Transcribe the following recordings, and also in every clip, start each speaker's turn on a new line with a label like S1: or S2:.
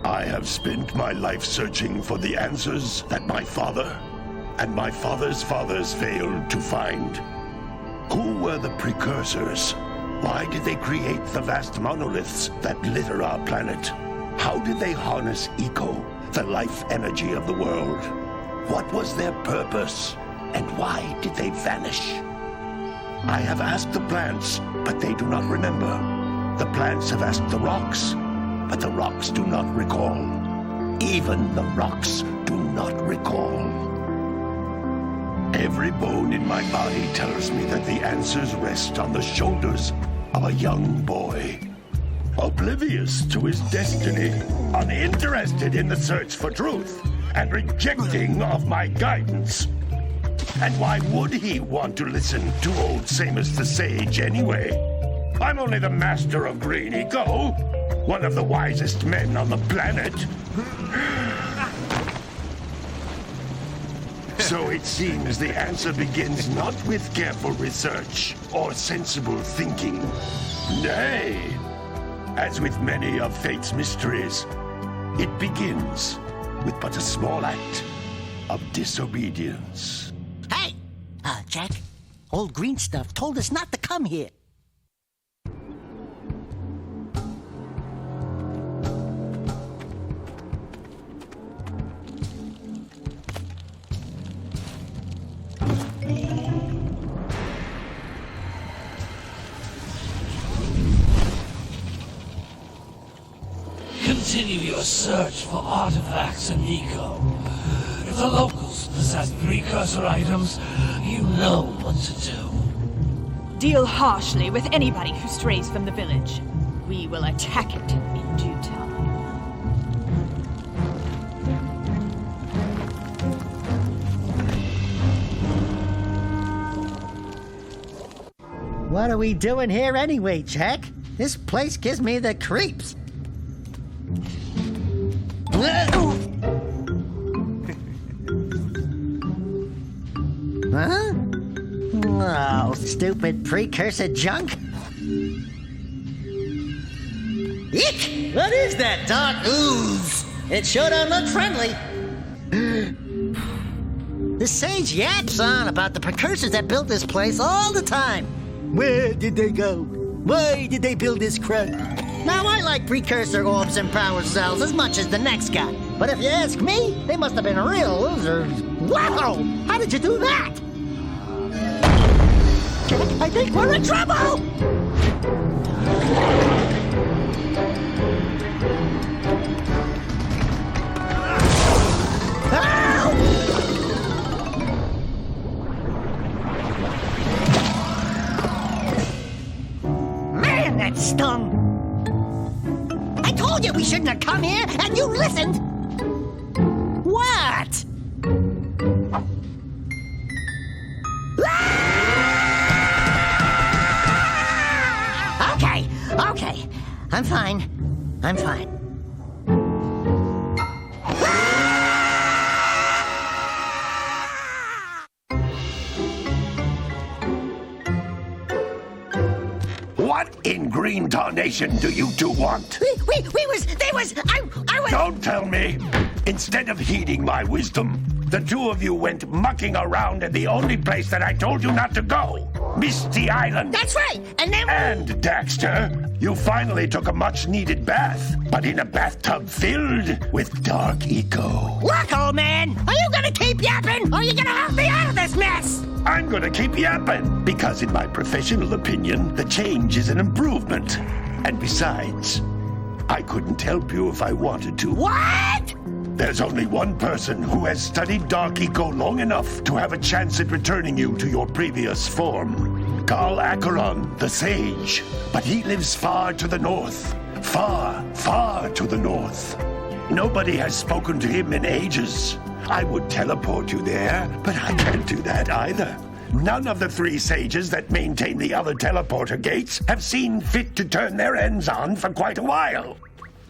S1: I have spent my life searching for the answers that my father and my father's fathers failed to find. Who were the precursors? Why did they create the vast monoliths that litter our planet? How did they harness eco, the life energy of the world? What was their purpose? And why did they vanish? I have asked the plants, but they do not remember. The plants have asked the rocks, but the rocks do not recall. Even the rocks do not recall. Every bone in my body tells me that the answers rest on the shoulders of a young boy. Oblivious to his destiny, uninterested in the search for truth, and rejecting of my guidance. And why would he want to listen to old Samus the Sage anyway? I'm only the master of green eco, one of the wisest men on the planet. So it seems the answer begins not with careful research or sensible thinking. Nay, as with many of fate's mysteries, it begins with but a small act of disobedience.
S2: Hey! Jack, old green stuff told us not to come here.
S3: Continue your search for artifacts and eco. If the locals possess precursor items, you know what to do.
S4: Deal harshly with anybody who strays from the village. We will attack it in due time.
S2: What are we doing here anyway, Jack? This place gives me the creeps. Huh? Oh, stupid precursor junk. Eek! What is that dark ooze? It sure don't look friendly. The sage yaps on about the precursors that built this place all the time. Where did they go? Why did they build this crap? Now, I like precursor orbs and power cells as much as the next guy. But if you ask me, they must have been real losers. Wow! How did you do that? I think we're in trouble! Man, that stung! I told you we shouldn't have come here, and you listened! What? Okay. I'm fine.
S1: What in green tarnation do you two want?
S2: I was...
S1: Don't tell me! Instead of heeding my wisdom, the two of you went mucking around in the only place that I told you not to go. Misty Island.
S2: That's right, and then...
S1: And, Daxter, you finally took a much-needed bath, but in a bathtub filled with dark eco.
S2: Look, old man, are you gonna keep yapping, or are you gonna help me out of this mess?
S1: I'm gonna keep yapping, because in my professional opinion, the change is an improvement. And besides, I couldn't help you if I wanted to.
S2: What?
S1: There's only one person who has studied Dark Eco long enough to have a chance at returning you to your previous form. Carl Acheron, the Sage. But he lives far to the north. Far, far to the north. Nobody has spoken to him in ages. I would teleport you there, but I can't do that either. None of the three sages that maintain the other teleporter gates have seen fit to turn their ends on for quite a while.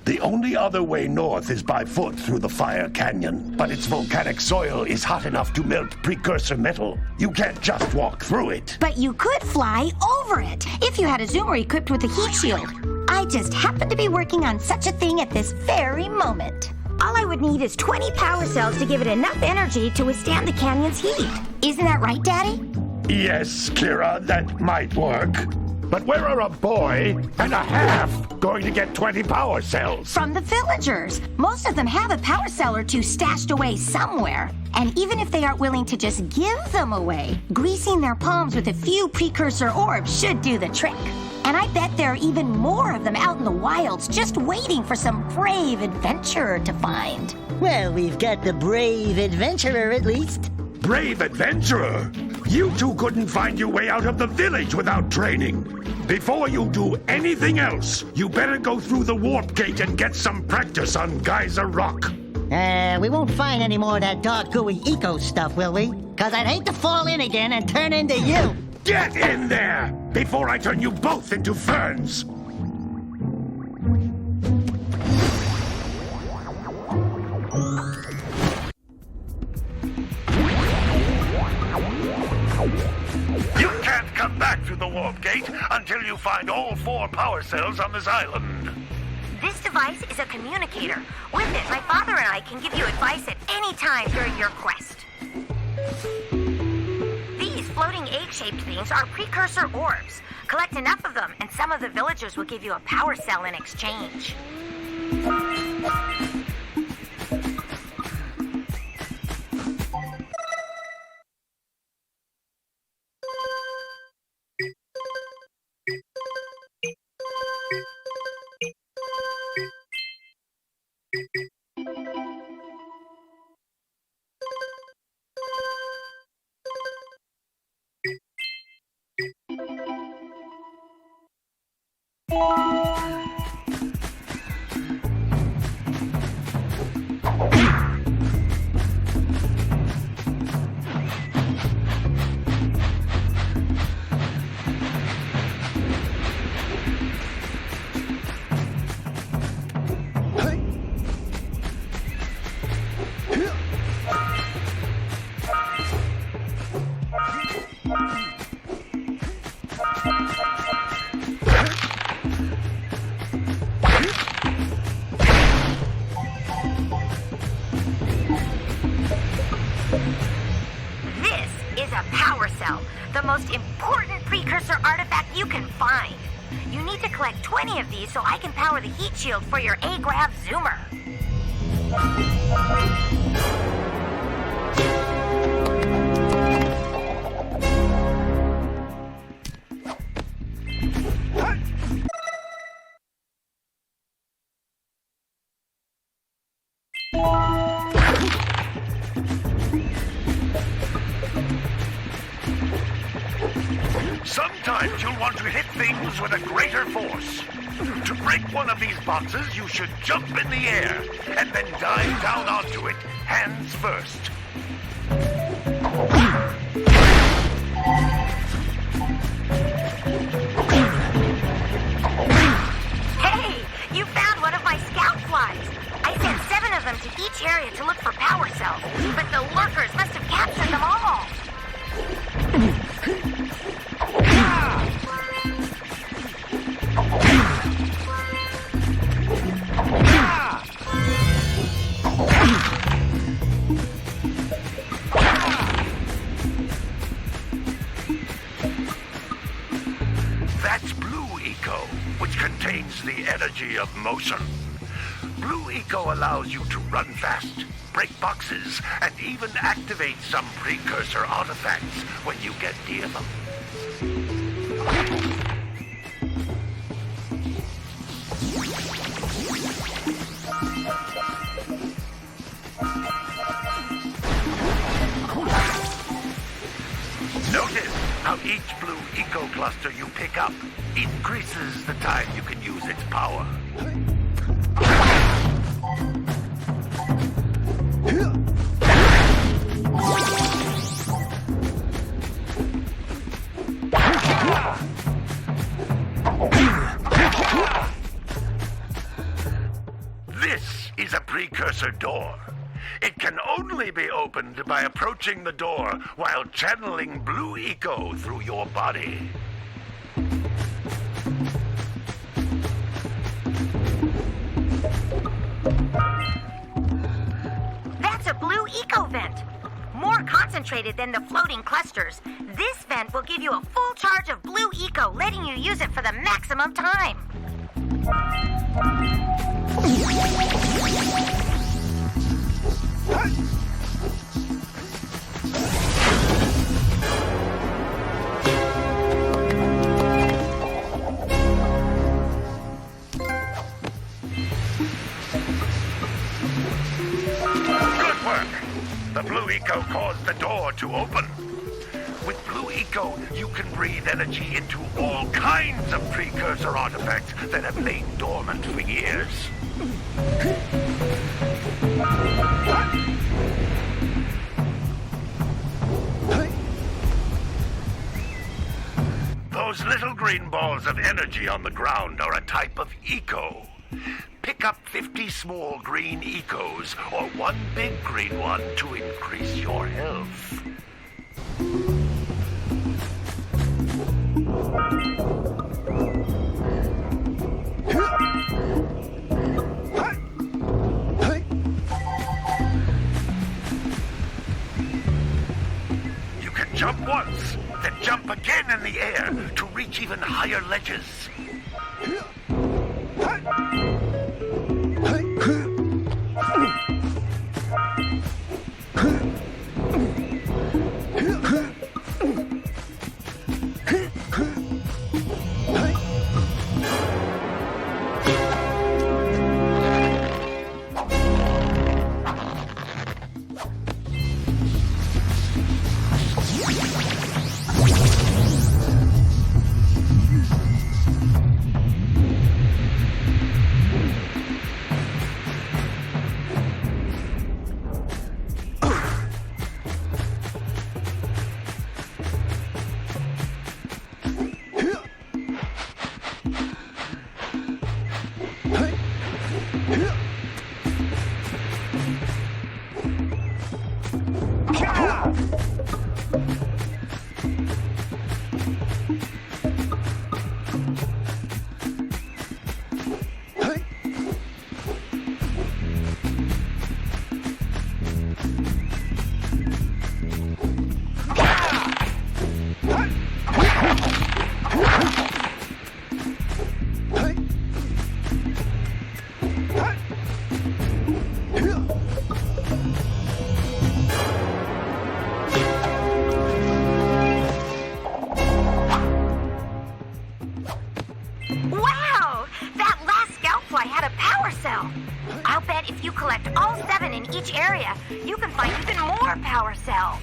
S1: The only other way north is by foot through the Fire Canyon, but its volcanic soil is hot enough to melt precursor metal. You can't just walk through it.
S5: But you could fly over it, if you had a zoomer equipped with a heat shield. I just happen to be working on such a thing at this very moment. All I would need is 20 power cells to give it enough energy to withstand the canyon's heat. Isn't that right, Daddy?
S1: Yes, Kira, that might work. But where are a boy and a half going to get 20 power cells?
S5: From the villagers. Most of them have a power cell or two stashed away somewhere. And even if they aren't willing to just give them away, greasing their palms with a few precursor orbs should do the trick. And I bet there are even more of them out in the wilds just waiting for some brave adventurer to find.
S2: Well, we've got the brave adventurer at least.
S1: Brave adventurer? You two couldn't find your way out of the village without training. Before you do anything else, you better go through the warp gate and get some practice on Geyser Rock.
S2: We won't find any more of that dark gooey eco stuff, will we? 'Cause I'd hate to fall in again and turn into you.
S1: Get in there before I turn you both into ferns. You can't come back through the warp gate until you find all 4 power cells on this island.
S5: This device is a communicator. With it, my father and I can give you advice at any time during your quest. These floating egg-shaped things are precursor orbs. Collect enough of them, and some of the villagers will give you a power cell in exchange. The most important precursor artifact you can find. You need to collect 20 of these so I can power the heat shield for your A-Grav Zoomer.
S1: Sometimes you'll want to hit things with a greater force. To break one of these boxes, you should jump in the air and then dive down onto it, hands first.
S5: Hey, you found one of my scout flies. I sent 7 of them to each area to look for power cells, but the lurkers must have captured them all.
S1: That's Blue Eco, which contains the energy of motion. Blue Eco allows you to run fast, break boxes, and even activate some precursor artifacts when you get near them. Notice how each Blue Eco cluster you pick up increases the time you can use its power. This is a precursor door. It can only be opened by approaching the door while channeling Blue Eco through your body.
S5: eco vent. More concentrated than the floating clusters, this vent will give you a full charge of blue eco, letting you use it for the maximum time.
S1: Good work. The blue eco caused the door to open. With blue eco, you can breathe energy into all kinds of precursor artifacts that have lain dormant for years. Those little green balls of energy on the ground are a type of eco. Pick up 50 small green ecos or one big green one to increase your health. You can jump once, then jump again in the air to reach even higher ledges.
S5: Wow! That last scoutfly had a power cell. I'll bet if you collect all 7 in each area, you can find even more power cells.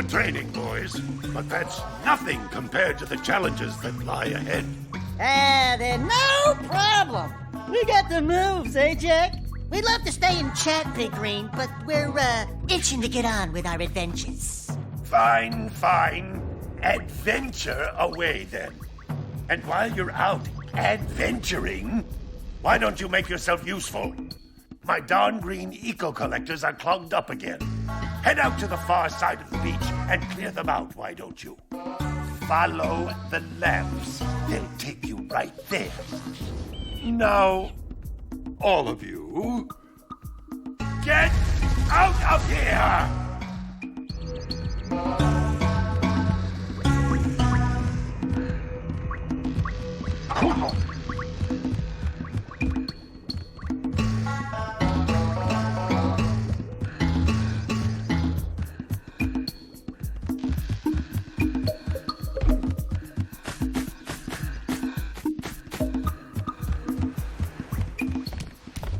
S1: training, boys, but that's nothing compared to the challenges that lie ahead.
S2: Then no problem. We got the moves, eh, Jack? We'd love to stay and chat, Big Green, but we're, itching to get on with our adventures.
S1: Fine, fine. Adventure away, then. And while you're out adventuring, why don't you make yourself useful? My darn green eco-collectors are clogged up again. Head out to the far side of the beach and clear them out, why don't you? Follow the lamps. They'll take you right there. Now, all of you, get out of here!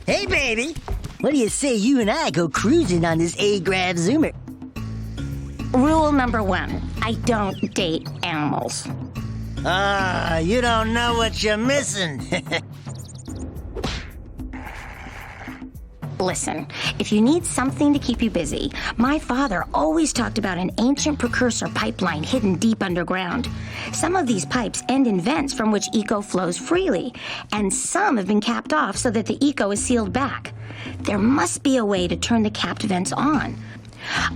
S2: Hey, baby. What do you say you and I go cruising on this A-Grav Zoomer?
S5: Rule number 1, I don't date animals.
S2: You don't know what you're missing.
S5: Listen, if you need something to keep you busy, my father always talked about an ancient precursor pipeline hidden deep underground. Some of these pipes end in vents from which eco flows freely, and some have been capped off so that the eco is sealed back. There must be a way to turn the capped vents on.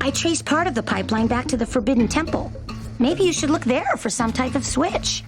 S5: I traced part of the pipeline back to the Forbidden Temple. Maybe you should look there for some type of switch.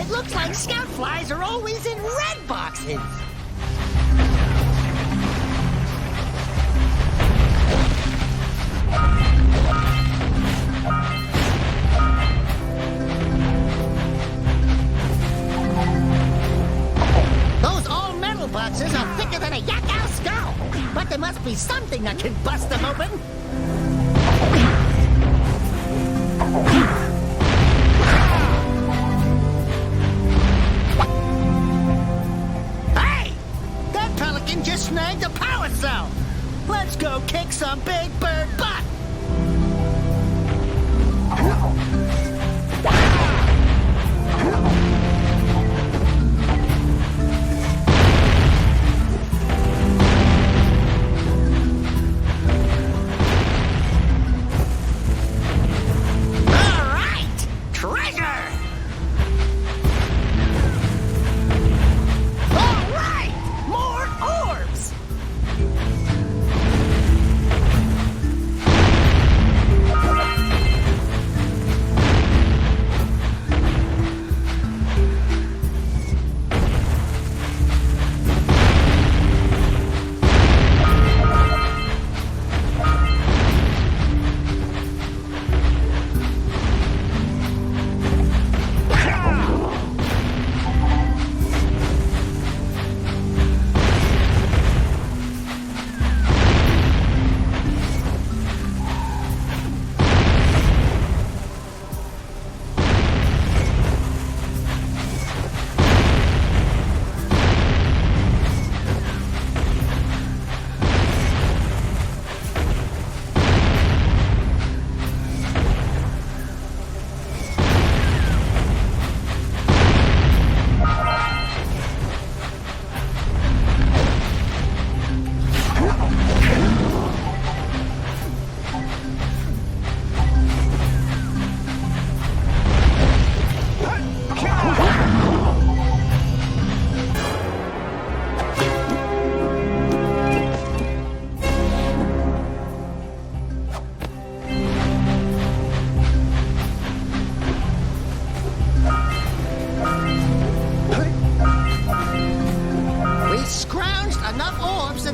S2: Looks like scout flies are always in red boxes. Those all-metal boxes are thicker than a Yakao skull, but there must be something that can bust them open. Just snagged a power cell. Let's go kick some big bird butt. All right, treasure.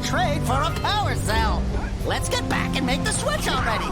S2: trade for a power cell. Let's get back and make the switch already.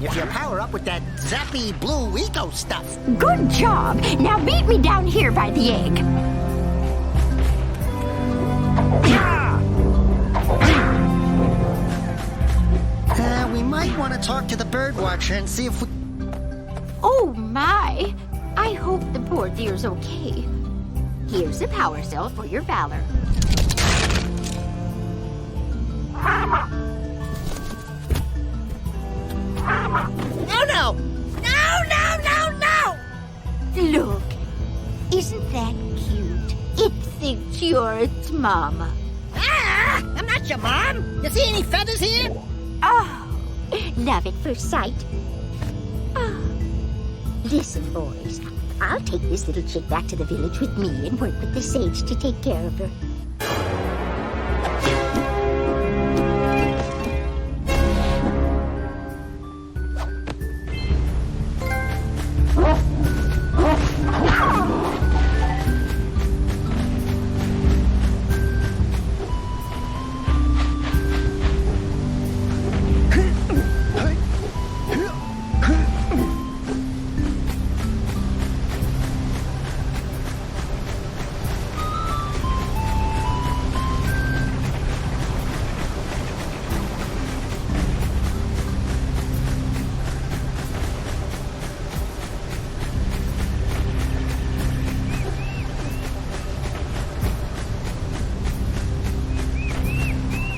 S2: If you power up with that zappy blue eco stuff.
S5: Good job. Now meet me down here by the egg.
S2: We might want to talk to the birdwatcher and see if we...
S6: Oh, my. I hope the poor dear's okay. Here's a power cell for your valor.
S2: No, no! No, no, no, no!
S6: Look, isn't that cute? It thinks you're its mama.
S2: Ah! I'm not your mom! You see any feathers here?
S6: Oh, love at first sight. Oh. Listen, boys, I'll take this little chick back to the village with me and work with the sage to take care of her.